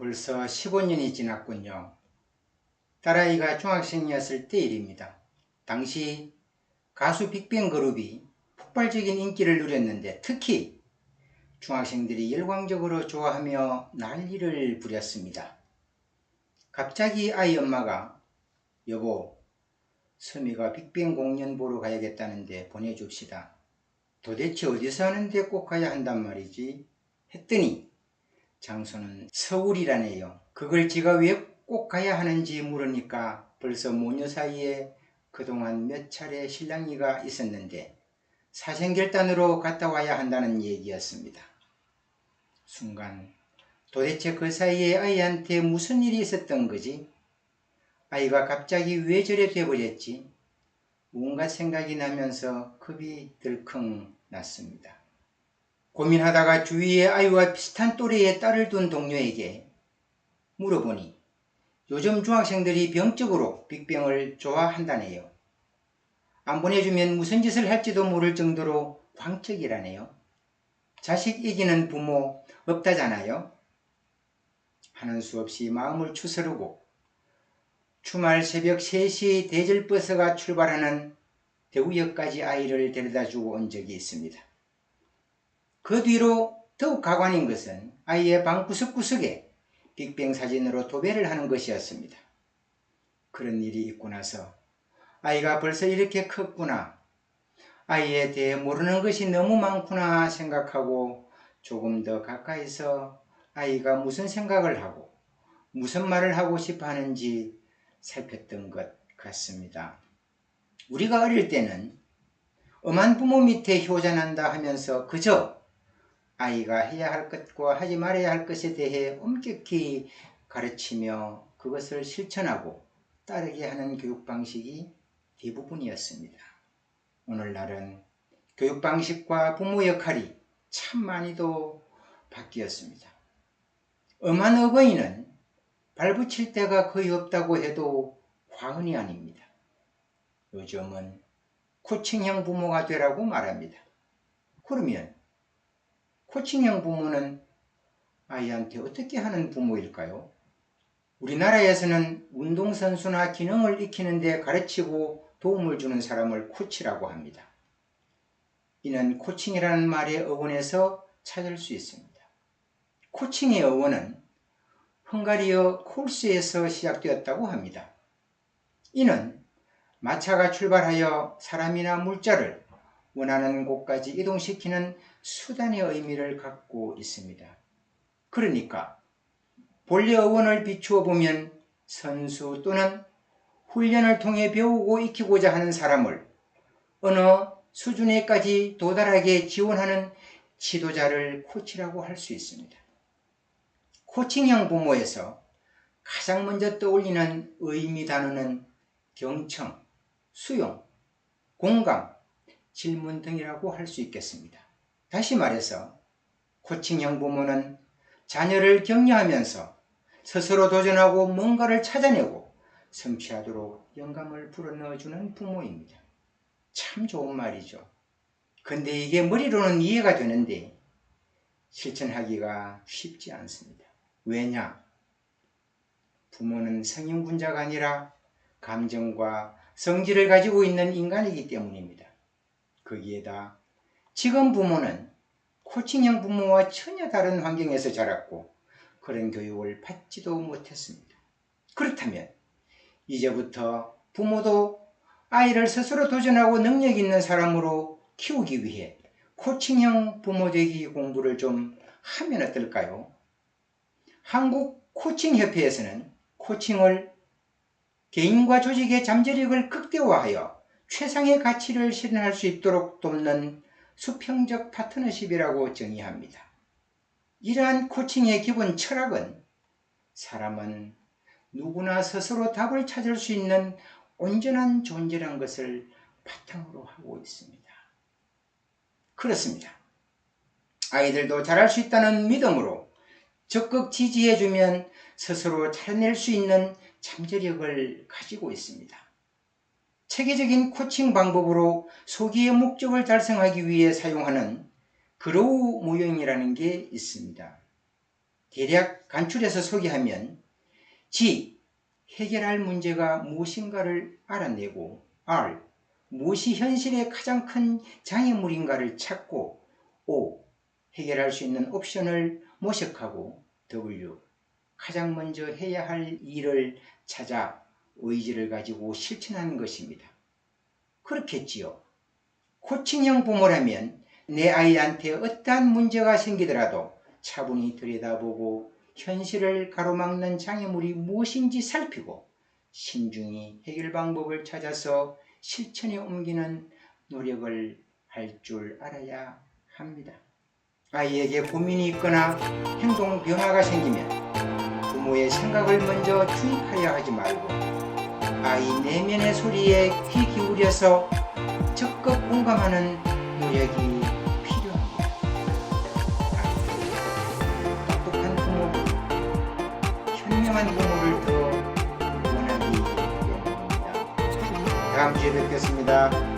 벌써 15년이 지났군요. 딸아이가 중학생이었을 때 일입니다. 당시 가수 빅뱅 그룹이 폭발적인 인기를 누렸는데 특히 중학생들이 열광적으로 좋아하며 난리를 부렸습니다. 갑자기 아이 엄마가 여보, 서미가 빅뱅 공연 보러 가야겠다는데 보내줍시다. 도대체 어디서 하는데 꼭 가야 한단 말이지? 했더니 장소는 서울이라네요. 그걸 지가 왜 꼭 가야 하는지 물으니까 벌써 모녀 사이에 그동안 몇 차례 실랑이가 있었는데 사생결단으로 갔다 와야 한다는 얘기였습니다. 순간 도대체 그 사이에 아이한테 무슨 일이 있었던 거지? 아이가 갑자기 왜 저래 돼버렸지? 온갖 생각이 나면서 겁이 들컹 났습니다. 고민하다가 주위에 아이와 비슷한 또래의 딸을 둔 동료에게 물어보니 요즘 중학생들이 병적으로 빅뱅을 좋아한다네요. 안 보내주면 무슨 짓을 할지도 모를 정도로 광적이라네요. 자식 이기는 부모 없다잖아요. 하는 수 없이 마음을 추스르고 주말 새벽 3시 대절버스가 출발하는 대구역까지 아이를 데려다주고 온 적이 있습니다. 그 뒤로 더욱 가관인 것은 아이의 방 구석구석에 빅뱅 사진으로 도배를 하는 것이었습니다. 그런 일이 있고 나서 아이가 벌써 이렇게 컸구나, 아이에 대해 모르는 것이 너무 많구나 생각하고 조금 더 가까이서 아이가 무슨 생각을 하고 무슨 말을 하고 싶어 하는지 살폈던 것 같습니다. 우리가 어릴 때는 엄한 부모 밑에 효자난다 하면서 그저 아이가 해야 할 것과 하지 말아야 할 것에 대해 엄격히 가르치며 그것을 실천하고 따르게 하는 교육 방식이 대부분이었습니다. 오늘날은 교육 방식과 부모 역할이 참 많이도 바뀌었습니다. 엄한 어버이는 발붙일 데가 거의 없다고 해도 과언이 아닙니다. 요즘은 코칭형 부모가 되라고 말합니다. 그러면 코칭형 부모는 아이한테 어떻게 하는 부모일까요? 우리나라에서는 운동선수나 기능을 익히는 데 가르치고 도움을 주는 사람을 코치라고 합니다. 이는 코칭이라는 말의 어원에서 찾을 수 있습니다. 코칭의 어원은 헝가리어 콜스에서 시작되었다고 합니다. 이는 마차가 출발하여 사람이나 물자를 원하는 곳까지 이동시키는 수단의 의미를 갖고 있습니다. 그러니까 본래 어원을 비추어 보면 선수 또는 훈련을 통해 배우고 익히고자 하는 사람을 어느 수준에까지 도달하게 지원하는 지도자를 코치라고 할 수 있습니다. 코칭형 부모에서 가장 먼저 떠올리는 의미 단어는 경청, 수용, 공감, 질문 등이라고 할 수 있겠습니다. 다시 말해서 코칭형 부모는 자녀를 격려하면서 스스로 도전하고 뭔가를 찾아내고 성취하도록 영감을 불어넣어주는 부모입니다. 참 좋은 말이죠. 근데 이게 머리로는 이해가 되는데 실천하기가 쉽지 않습니다. 왜냐? 부모는 성인군자가 아니라 감정과 성질을 가지고 있는 인간이기 때문입니다. 거기에다 지금 부모는 코칭형 부모와 전혀 다른 환경에서 자랐고 그런 교육을 받지도 못했습니다. 그렇다면 이제부터 부모도 아이를 스스로 도전하고 능력 있는 사람으로 키우기 위해 코칭형 부모 되기 공부를 좀 하면 어떨까요? 한국 코칭협회에서는 코칭을 개인과 조직의 잠재력을 극대화하여 최상의 가치를 실현할 수 있도록 돕는 수평적 파트너십이라고 정의합니다. 이러한 코칭의 기본 철학은 사람은 누구나 스스로 답을 찾을 수 있는 온전한 존재란 것을 바탕으로 하고 있습니다. 그렇습니다. 아이들도 잘할 수 있다는 믿음으로 적극 지지해주면 스스로 잘해낼 수 있는 잠재력을 가지고 있습니다. 체계적인 코칭 방법으로 소기의 목적을 달성하기 위해 사용하는 그로우 모형이라는 게 있습니다. 대략 간추려서 소개하면 G. 해결할 문제가 무엇인가를 알아내고 R. 무엇이 현실의 가장 큰 장애물인가를 찾고 O. 해결할 수 있는 옵션을 모색하고 W. 가장 먼저 해야 할 일을 찾아 의지를 가지고 실천하는 것입니다. 그렇겠지요. 코칭형 부모라면 내 아이한테 어떠한 문제가 생기더라도 차분히 들여다보고 현실을 가로막는 장애물이 무엇인지 살피고 신중히 해결 방법을 찾아서 실천에 옮기는 노력을 할 줄 알아야 합니다. 아이에게 고민이 있거나 행동 변화가 생기면 부모의 생각을 먼저 투입하려 하지 말고 아이 내면의 소리에 귀 기울여서 적극 공감하는 노력이 필요합니다. 똑똑한 부모, 현명한 부모를 더 원하기 때문입니다. 다음 주에 뵙겠습니다.